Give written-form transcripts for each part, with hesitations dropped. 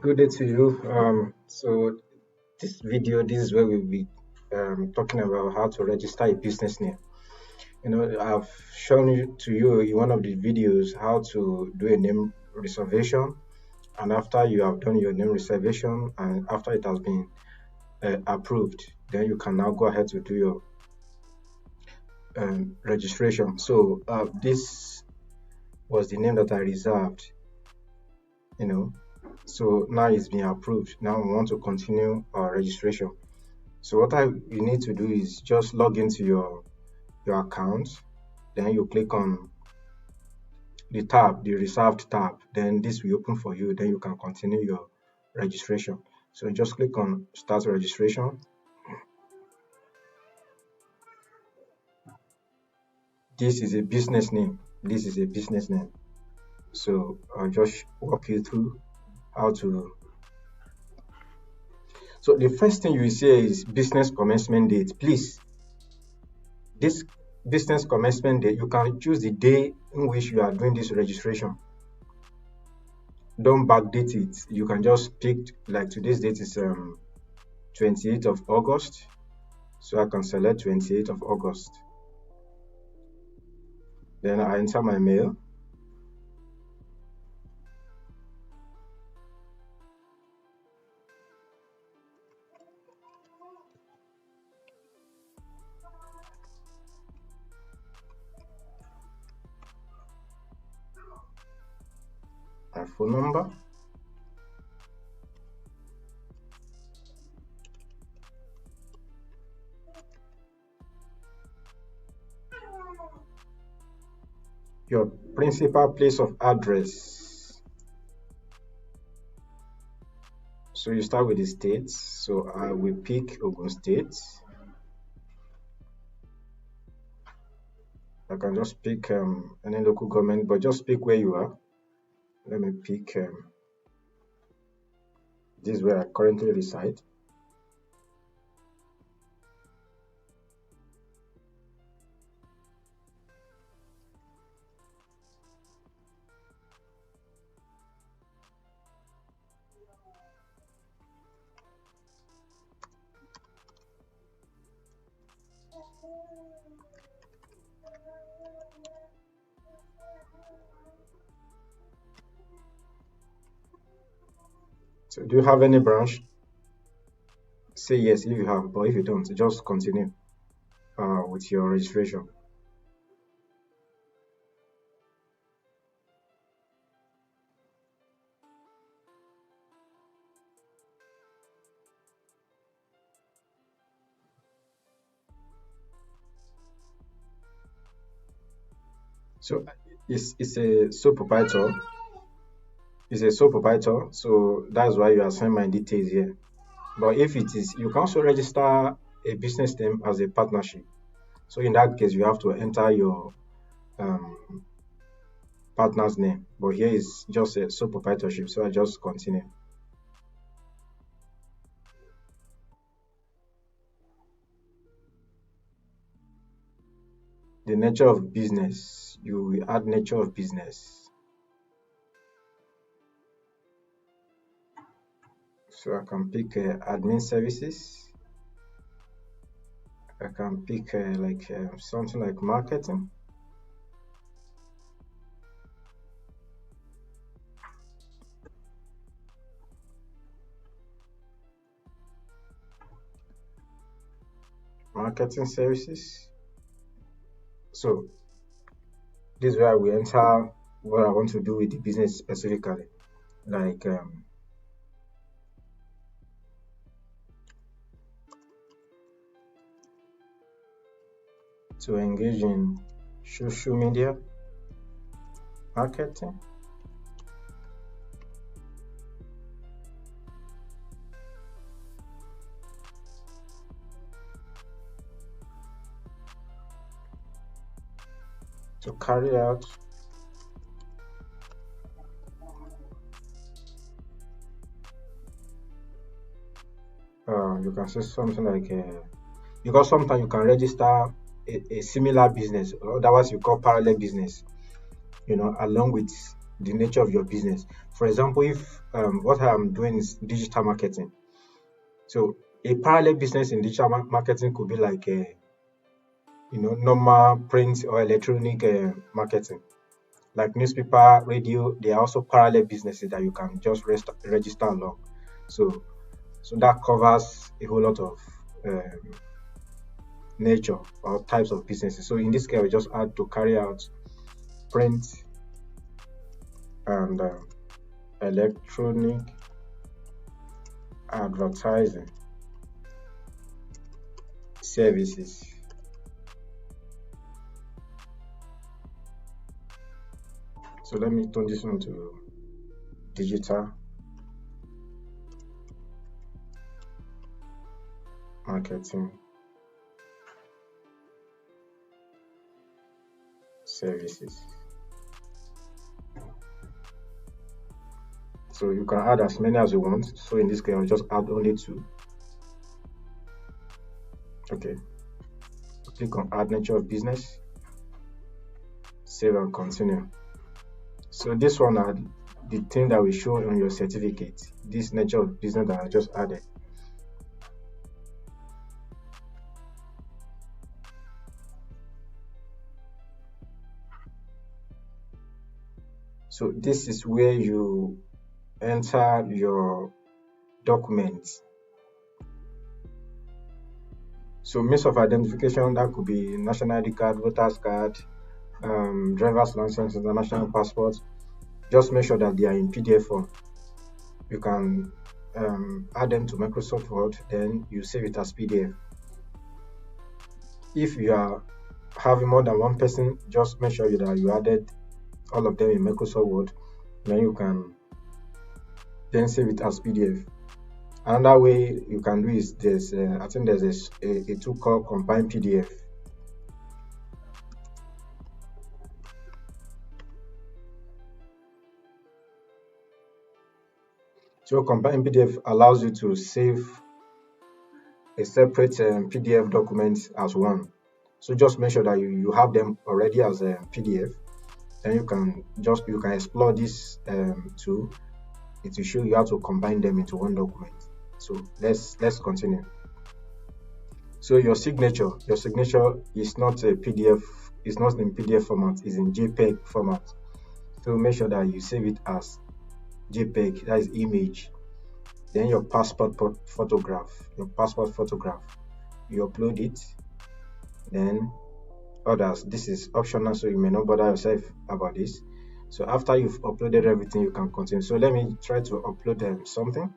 Good day to you. So this is where we'll be talking about how to register a business name. I've shown you in one of the videos how to do a name reservation, and after you have done your name reservation, and after it has been approved, then you can now go ahead to do your registration. So this was the name that I reserved. You know, so now it's been approved. Now we want to continue our registration. So you need to do is just log into your account, then you click on the reserved tab, then this will open for you, then you can continue your registration. So just click on start registration. This is a business name. This is a business name. So I'll just walk you through how to. So the first thing you will see is business commencement date. Please, this business commencement date, you can choose the day in which you are doing this registration. Don't backdate it. You can just pick, like today's date is 28th of August. So I can select 28th of August. Then I enter my mail. My phone number. Your principal place of address. So you start with the states. So I will pick Ogun State. I can just pick any local government, but just pick where you are. Let me pick this is where I currently reside. So do you have any branch? Say yes if you have, but if you don't, just continue with your registration. So it's a sole proprietor. It's a sole proprietor, so that's why you assign my details here. But if it is, you can also register a business name as a partnership. So in that case, you have to enter your um, partner's name. But here is just a sole proprietorship, so I just continue. The nature of business, you will add nature of business. So I can pick admin services. I can pick something like marketing. Marketing services. So this is where we enter what I want to do with the business specifically, like to engage in social media marketing. To carry out you can say something like because sometimes you can register a similar business, or otherwise you call parallel business, along with the nature of your business. For example, if what I'm doing is digital marketing, so a parallel business in digital marketing could be like a normal print or electronic marketing, like newspaper, radio. They are also parallel businesses that you can just register along. So that covers a whole lot of um, nature or types of businesses. So in this case, we just add to carry out print and electronic advertising services. So let me turn this on to digital marketing services. So you can add as many as you want. So in this case, I'll just add only two. Okay. Click on add nature of business, save and continue. So this one are the thing that will show on your certificate. This nature of business that I just added. So this is where you enter your documents. So means of identification, that could be national ID card, voter's card, driver's license, international passport. Just make sure that they are in PDF form. You can add them to Microsoft Word, then you save it as PDF. If you are having more than one person, just make sure that you added all of them in Microsoft Word. Then you can then save it as PDF. Another way you can do is there's I think there's a tool called Combine PDF. So Combine PDF allows you to save a separate PDF document as one. So just make sure that you have them already as a PDF. Then you can explore this tool. It will show you how to combine them into one document. So let's continue. So your signature is not a PDF, it's not in PDF format, it's in JPEG format. So make sure that you save it as JPEG, that is image. Then your passport photograph, you upload it. Then others, this is optional, so you may not bother yourself about this. So after you've uploaded everything, you can continue. So let me try to upload something.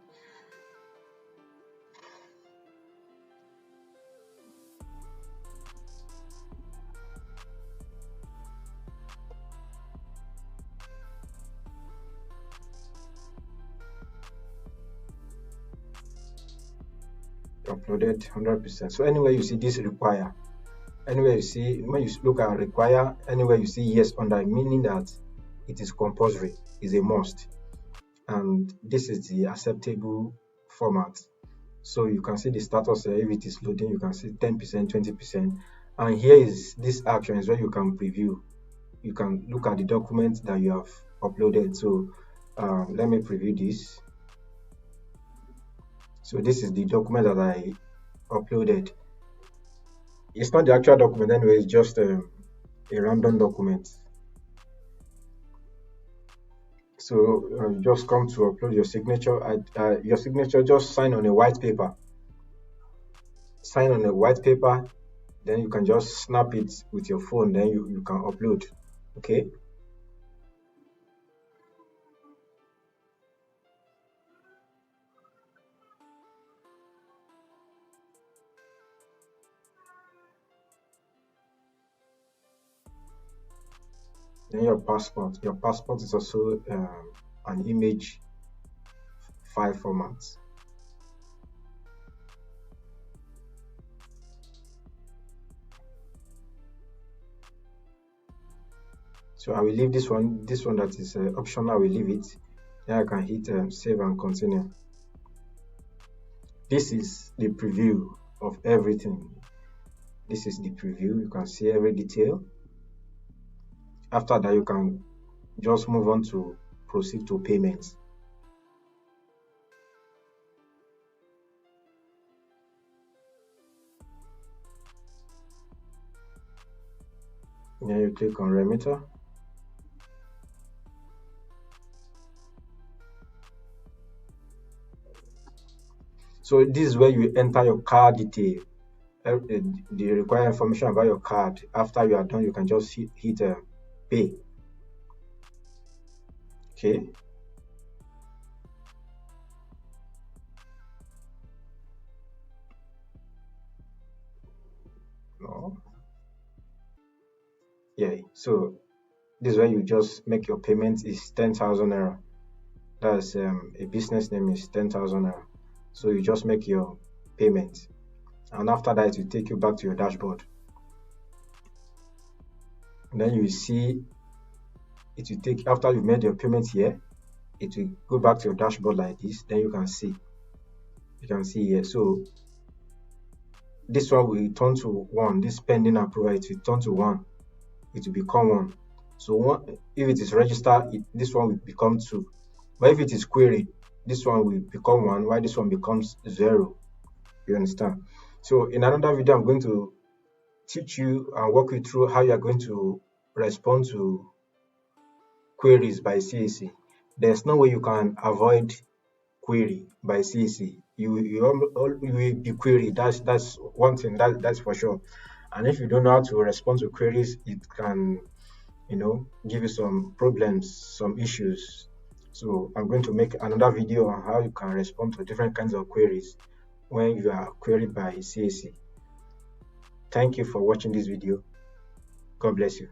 Uploaded 100%. So anywhere you see this require, anywhere you see, when you look at require, anywhere you see yes under, meaning that it is compulsory, is a must. And this is the acceptable format. So you can see the status if it is loading, you can see 10%, 20%. And here is this action is where you can preview. You can look at the document that you have uploaded. So let me preview this. So this is the document that I uploaded. It's not the actual document anyway, it's just a random document. So just come to upload your signature. Just sign on a white paper. Sign on a white paper, then you can just snap it with your phone, then you can upload. Okay. Then your passport. Your passport is also an image file format. So I will leave this one. This one that is optional, I will leave it. Then I can hit save and continue. This is the preview of everything. This is the preview. You can see every detail. After that, you can just move on to proceed to payments. Then you click on remitter. So this is where you enter your card detail, the required information about your card. After you are done, you can just hit pay. Okay. No. Yeah. So this is where you just make your payment is 10,000 naira. That's a business name is 10,000 naira. So you just make your payment, and after that, it will take you back to your dashboard. And then you will see it will take after you made your payment here, it will go back to your dashboard like this. Then you can see here. So this one will turn to 1. This pending approval, it will turn to 1. It will become 1. So if it is registered, this one will become 2. But if it is queried, this one will become 1, while this one becomes 0. You understand? So in another video, I'm going to teach you and walk you through how you are going to respond to queries by CAC. There's no way you can avoid query by CAC. You will be queried. That's one thing. That's for sure. And if you don't know how to respond to queries, it can give you some problems, some issues. So I'm going to make another video on how you can respond to different kinds of queries when you are queried by CAC. Thank you for watching this video. God bless you.